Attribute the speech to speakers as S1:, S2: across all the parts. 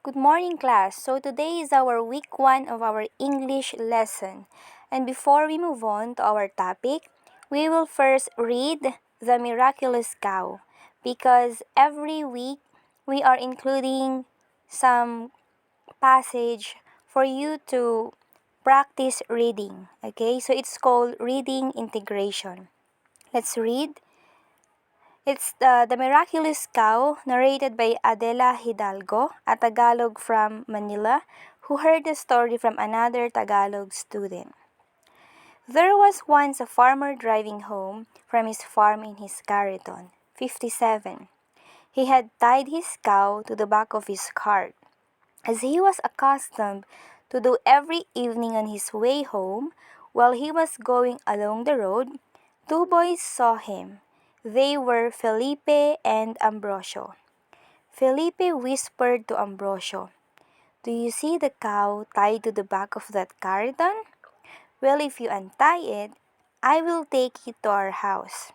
S1: Good morning, class. So today is our week 1 of our English lesson. And before we move on to our topic, we will first read The Miraculous Cow because every week we are including some passage for you to practice reading. Okay, so it's called reading integration. Let's read. It's the Miraculous Cow, narrated by Adela Hidalgo, a Tagalog from Manila, who heard the story from another Tagalog student. There was once a farmer driving home from his farm in his Cariton, 57. He had tied his cow to the back of his cart. As he was accustomed to do every evening on his way home, while he was going along the road, two boys saw him. They were Felipe and Ambrosio. Felipe whispered to Ambrosio, "Do you see the cow tied to the back of that carton? Well, if you untie it, I will take it to our house."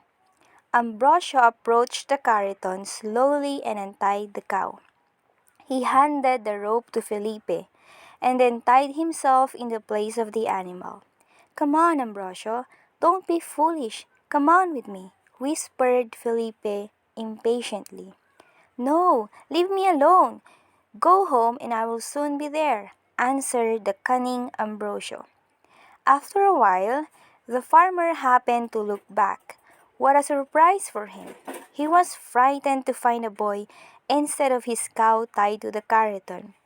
S1: Ambrosio approached the carton slowly and untied the cow. He handed the rope to Felipe and then tied himself in the place of the animal. "Come on, Ambrosio, don't be foolish. Come on with me," whispered Felipe impatiently. "No, leave me alone. Go home and I will soon be there," answered the cunning Ambrosio. After a while, the farmer happened to look back. What a surprise for him! He was frightened to find a boy instead of his cow tied to the carton.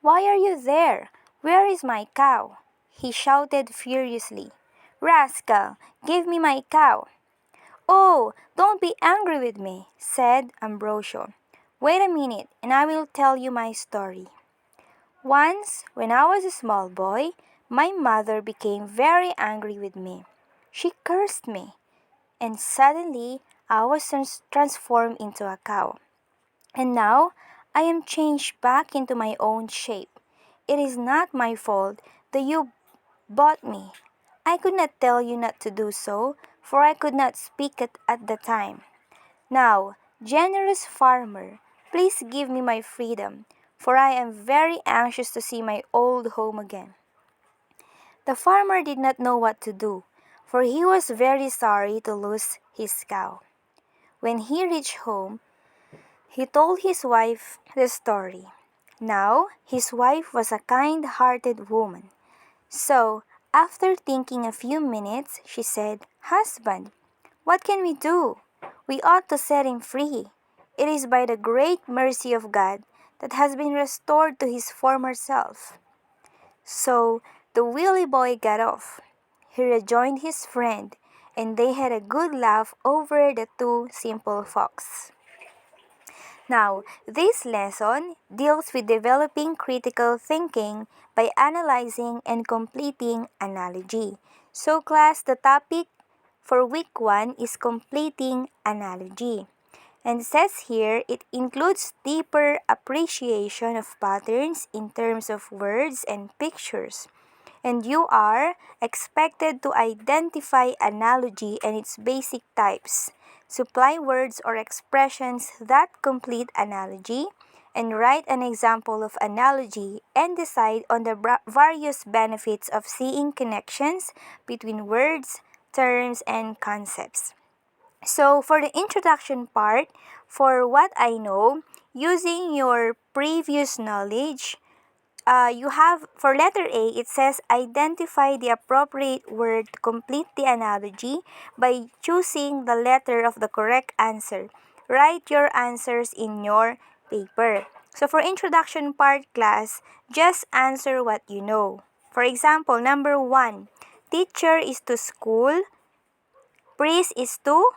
S1: "Why are you there? Where is my cow?" he shouted furiously. "Rascal, give me my cow." "Oh, don't be angry with me," said Ambrosio. "Wait a minute and I will tell you my story. Once, when I was a small boy, my mother became very angry with me. She cursed me, and suddenly I was transformed into a cow. And now I am changed back into my own shape. It is not my fault that you bought me. I could not tell you not to do so, for I could not speak at the time. Now, generous farmer, please give me my freedom, for I am very anxious to see my old home again." The farmer did not know what to do, for he was very sorry to lose his cow. When he reached home, he told his wife the story. Now, his wife was a kind-hearted woman. So, after thinking a few minutes, she said, "Husband, what can we do? We ought to set him free. It is by the great mercy of God that has been restored to his former self." So the wily boy got off. He rejoined his friend, and they had a good laugh over the two simple fox. Now, this lesson deals with developing critical thinking by analyzing and completing analogy. So class, the topic for week 1 is completing analogy. And it says here, it includes deeper appreciation of patterns in terms of words and pictures. And you are expected to identify analogy and its basic types, supply words or expressions that complete analogy, and write an example of analogy and decide on the various benefits of seeing connections between words, terms, and concepts. So, for the introduction part, for what I know, using your previous knowledge, you have, for letter A, it says identify the appropriate word to complete the analogy by choosing the letter of the correct answer. Write your answers in your paper. So for introduction part class, just answer what you know. For example, number 1, teacher is to school, priest is to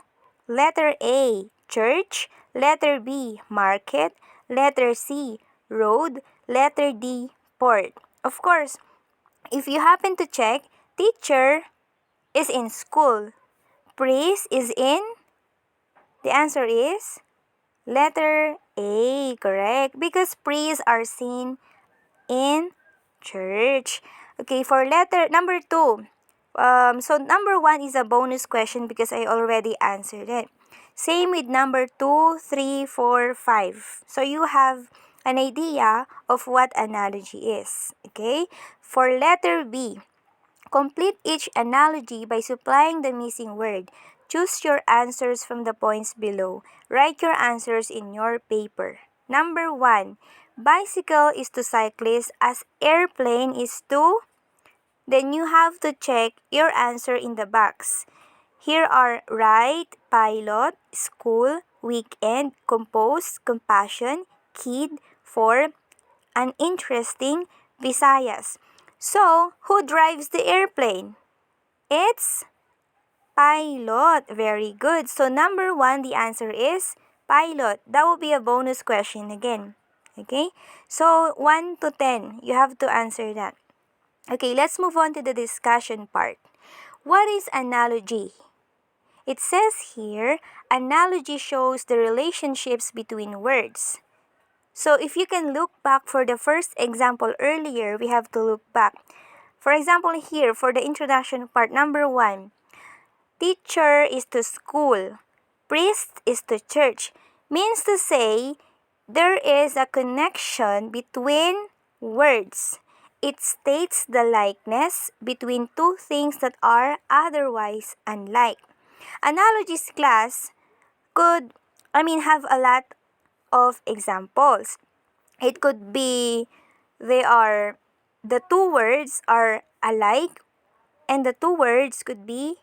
S1: letter A, church, letter B, market, letter C, road, letter D, port. Of course, if you happen to check, teacher is in school, priest is in, the answer is letter A, correct? Because priests are seen in church. Okay, for letter number 2, so number 1 is a bonus question because I already answered it. Same with number 2, 3, 4, 5. So you have an idea of what analogy is. Okay? For letter B, complete each analogy by supplying the missing word. Choose your answers from the points below. Write your answers in your paper. Number 1, bicycle is to cyclist as airplane is to. Then you have to check your answer in the box. Here are right, pilot, school, weekend, compose, compassion, kid, for, uninteresting, Visayas. So, who drives the airplane? It's pilot. Very good. So, number 1, the answer is pilot. That will be a bonus question again. Okay? So, 1 to 10, you have to answer that. Okay, let's move on to the discussion part. What is analogy? It says here, analogy shows the relationships between words. So if you can look back for the first example earlier, we have to look back. For example here, for the introduction part, number 1, teacher is to school, priest is to church. Means to say, there is a connection between words. It states the likeness between two things that are otherwise unlike. Analogies class have a lot of examples. It could be the two words are alike and the two words could be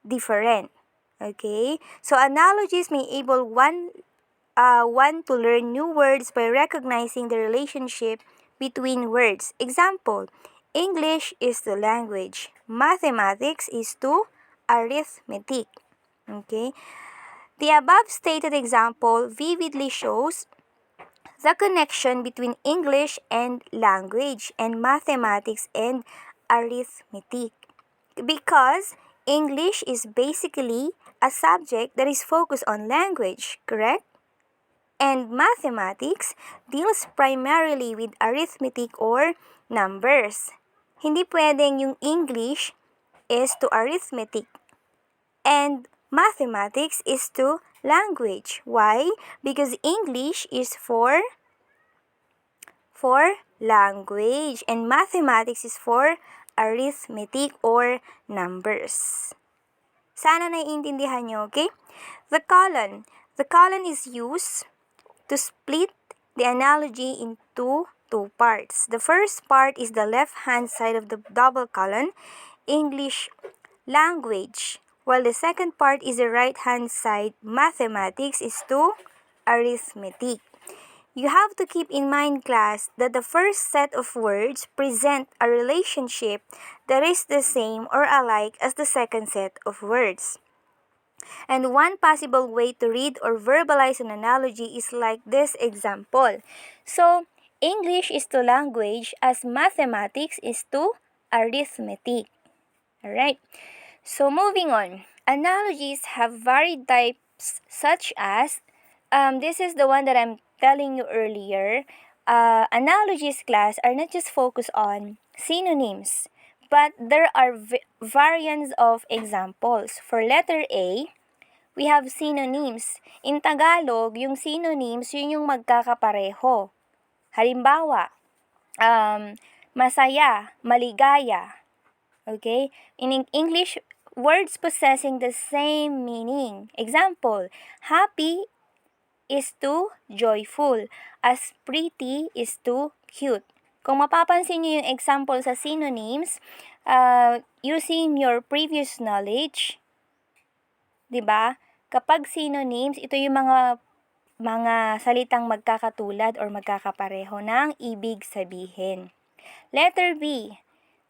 S1: different. Okay? So analogies may enable one to learn new words by recognizing the relationship between words. Example, English is to language. Mathematics is to arithmetic. Okay? The above stated example vividly shows the connection between English and language and mathematics and arithmetic. Because English is basically a subject that is focused on language, correct? And mathematics deals primarily with arithmetic or numbers. Hindi pwedeng yung English is to arithmetic and mathematics is to language. Why? Because English is for language and mathematics is for arithmetic or numbers. Sana naiintindihan nyo, okay? The colon. The colon is used to split the analogy into two parts. The first part is the left-hand side of the double colon, English language, while the second part is the right-hand side, mathematics is to arithmetic. You have to keep in mind, class, that the first set of words present a relationship that is the same or alike as the second set of words. And one possible way to read or verbalize an analogy is like this example. So, English is to language as mathematics is to arithmetic. Alright. So, moving on. Analogies have varied types such as, this is the one that I'm telling you earlier. Analogies class are not just focused on synonyms, but there are variants of examples. For letter A, we have synonyms. In Tagalog, yung synonyms, yun yung magkakapareho. Halimbawa, masaya, maligaya. Okay? In English, words possessing the same meaning. Example, happy is to joyful, as pretty is to cute. Kung mapapansin niyo yung example sa synonyms, using your previous knowledge, 'di ba? Kapag synonyms, ito yung mga salitang magkakatulad or magkakapareho ng ibig sabihin. Letter B,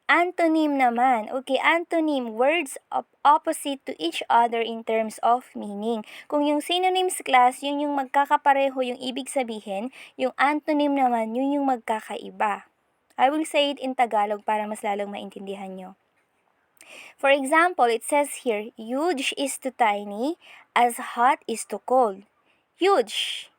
S1: antonym naman. Okay, antonym, words opposite to each other in terms of meaning. Kung yung synonyms class, yun yung magkakapareho yung ibig sabihin, yung antonym naman, yun yung magkakaiba. I will say it in Tagalog para mas lalong maintindihan nyo. For example, it says here, huge is to tiny as hot is to cold. Huge,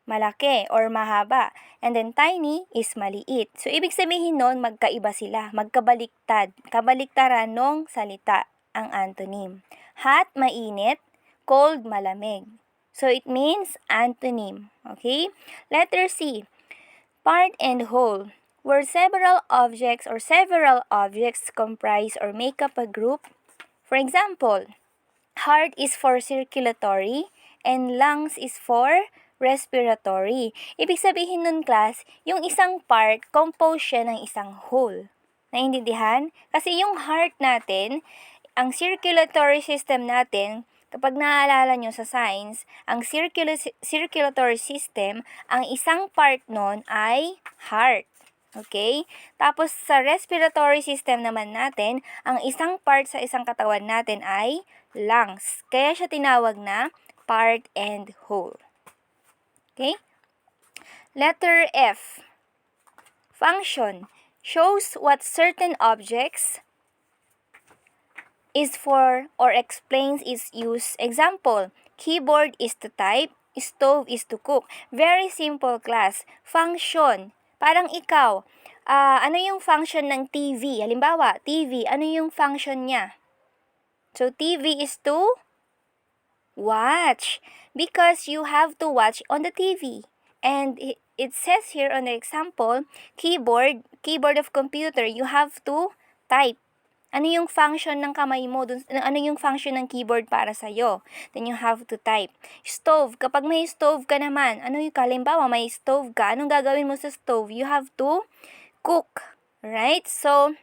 S1: malaki or mahaba. And then tiny is maliit. So, ibig sabihin nun, magkaiba sila. Magkabaliktad. Kabaliktaran ng salita ang antonym. Hot, mainit. Cold, malamig. So, it means antonym. Okay? Letter C. Part and whole, where several objects comprise or make up a group. For example, heart is for circulatory and lungs is for respiratory. Ibig sabihin nun, class, yung isang part, compose siya ng isang whole. Naintindihan? Kasi yung heart natin, ang circulatory system natin, kapag naaalala nyo sa science, ang circulatory system, ang isang part nun ay heart. Okay? Tapos sa respiratory system naman natin, ang isang part sa isang katawan natin ay lungs. Kaya siya tinawag na part and whole. Okay? Letter F. Function shows what certain objects is for or explains its use. Example, keyboard is to type, stove is to cook. Very simple, class. Function. Parang ikaw, ano yung function ng TV? Halimbawa, TV, ano yung function niya? So, TV is to watch. Because you have to watch on the TV. And it says here on the example, keyboard of computer, you have to type. Ano yung function ng kamay mo? Ano yung function ng keyboard para sa'yo? Then you have to type. Stove. Kapag may stove ka naman, ano yung kalimbawa, may stove ka, anong gagawin mo sa stove? You have to cook. Right? So,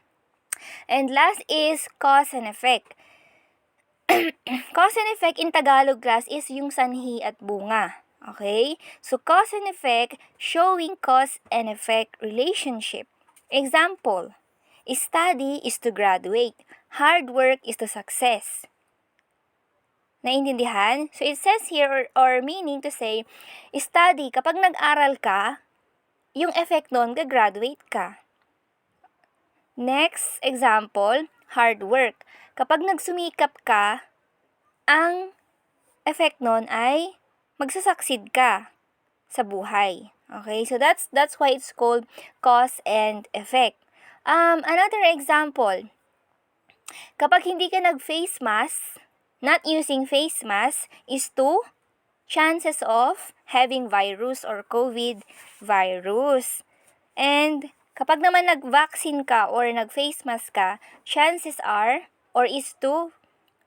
S1: and last is cause and effect. Cause and effect in Tagalog, class, is yung sanhi at bunga. Okay? So, cause and effect, showing cause and effect relationship. Example, study is to graduate. Hard work is to success. Naintindihan? So, it says here, or meaning to say, study, kapag nag-aral ka, yung effect nun, gagraduate ka. Next example, hard work. Kapag nagsumikap ka, ang effect nun ay magsasucceed ka sa buhay. Okay? So, that's why it's called cause and effect. Another example, kapag hindi ka nag-face mask, not using face mask is to chances of having virus or COVID virus. And kapag naman nag-vaccine ka or nag-face mask ka, chances are or is to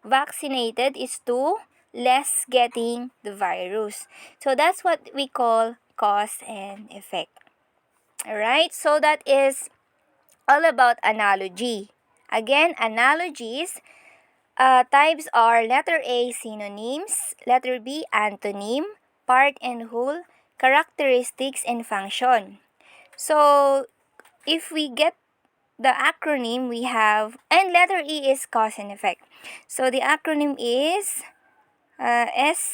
S1: vaccinated is to less getting the virus. So that's what we call cause and effect. Alright, so that is all about analogy. Again, analogies, types are letter A, synonyms, letter B, antonym, part and whole, characteristics, and function. So, if we get the acronym, we have, and letter E is cause and effect. So, the acronym is SAPCFC.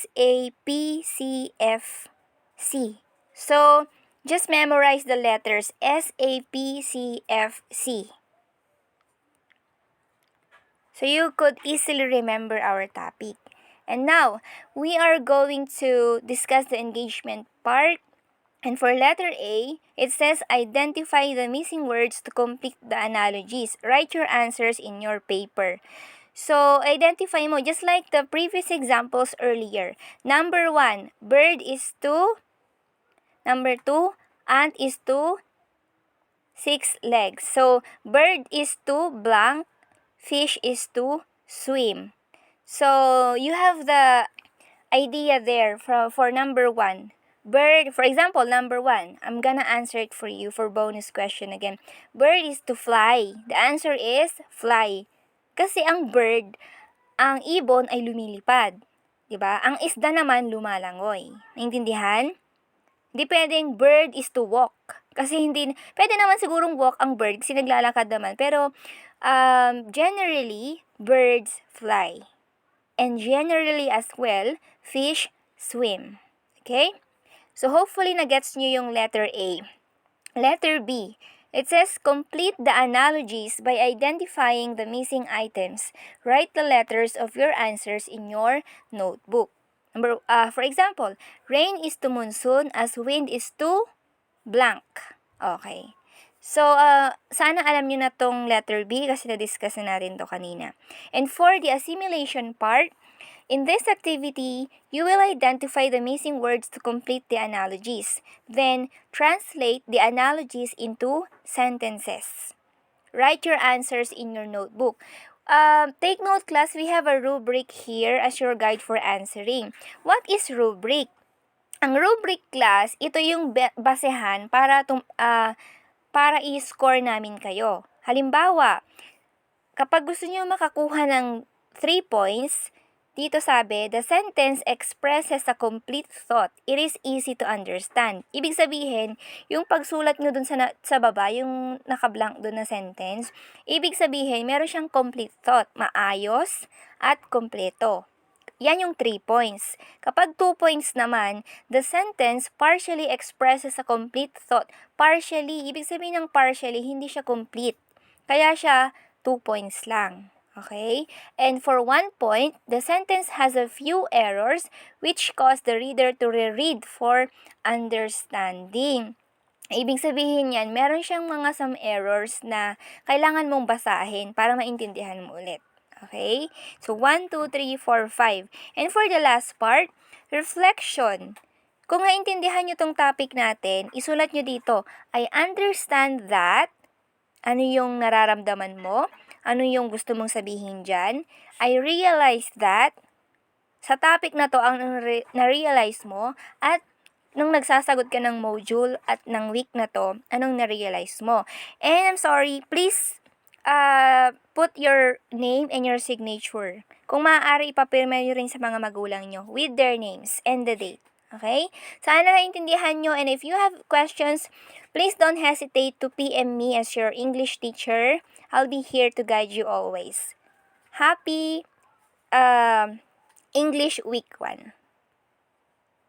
S1: So, just memorize the letters SAPCFC. So, you could easily remember our topic. And now, we are going to discuss the engagement part. And for letter A, it says identify the missing words to complete the analogies. Write your answers in your paper. So, identify mo, just like the previous examples earlier. Number 1, bird is to. Number 2, ant is to 6 legs. So, bird is to blank, fish is to swim. So, you have the idea there for number 1. Bird, for example, number 1, I'm gonna answer it for you for bonus question again. Bird is to fly. The answer is fly. Kasi ang bird, ang ibon ay lumilipad. Diba? Ang isda naman lumalangoy. Naintindihan? Hindi pwedeng bird is to walk. Kasi hindi, pwede naman sigurong walk ang bird kasi naglalakad naman. Pero, generally, birds fly. And generally as well, fish swim. Okay? So, hopefully, nagets nyo yung letter A. Letter B. It says, complete the analogies by identifying the missing items. Write the letters of your answers in your notebook. For example, rain is to monsoon as wind is to blank. Okay. So, sana alam nyo na tong letter B kasi na-discuss na natin to kanina. And for the assimilation part, In this activity, you will identify the missing words to complete the analogies. Then, translate the analogies into sentences. Write your answers in your notebook. Take note, class, we have a rubric here as your guide for answering. What is rubric? Ang rubric, class, ito yung basehan para i-score namin kayo. Halimbawa, kapag gusto niyo makakuha ng 3 points, dito sabi, the sentence expresses a complete thought. It is easy to understand. Ibig sabihin, yung pagsulat nyo dun sa baba, yung nakablank dun na sentence, ibig sabihin, meron siyang complete thought, maayos at kompleto. Yan yung 3 points. Kapag 2 points naman, the sentence partially expresses a complete thought. Partially, ibig sabihin ng partially, hindi siya complete. Kaya siya 2 points lang. Okay? And for 1 point, the sentence has a few errors which cause the reader to reread for understanding. Ibig sabihin yan, meron siyang mga some errors na kailangan mong basahin para maintindihan mo ulit. Okay? So, 1, 2, 3, 4, 5. And for the last part, reflection. Kung naintindihan nyo tong topic natin, isulat nyo dito, I understand that, ano yung nararamdaman mo, ano yung gusto mong sabihin dyan. I realize that, sa topic na to ang na-realize mo, at nung nagsasagot ka ng module at ng week na to, anong na-realize mo. And I'm sorry, please put your name and your signature. Kung maaari, ipapirma nyo rin sa mga magulang nyo with their names and the date. Okay? Sana naintindihan nyo, and if you have questions, please don't hesitate to PM me as your English teacher. I'll be here to guide you always. Happy English Week 1!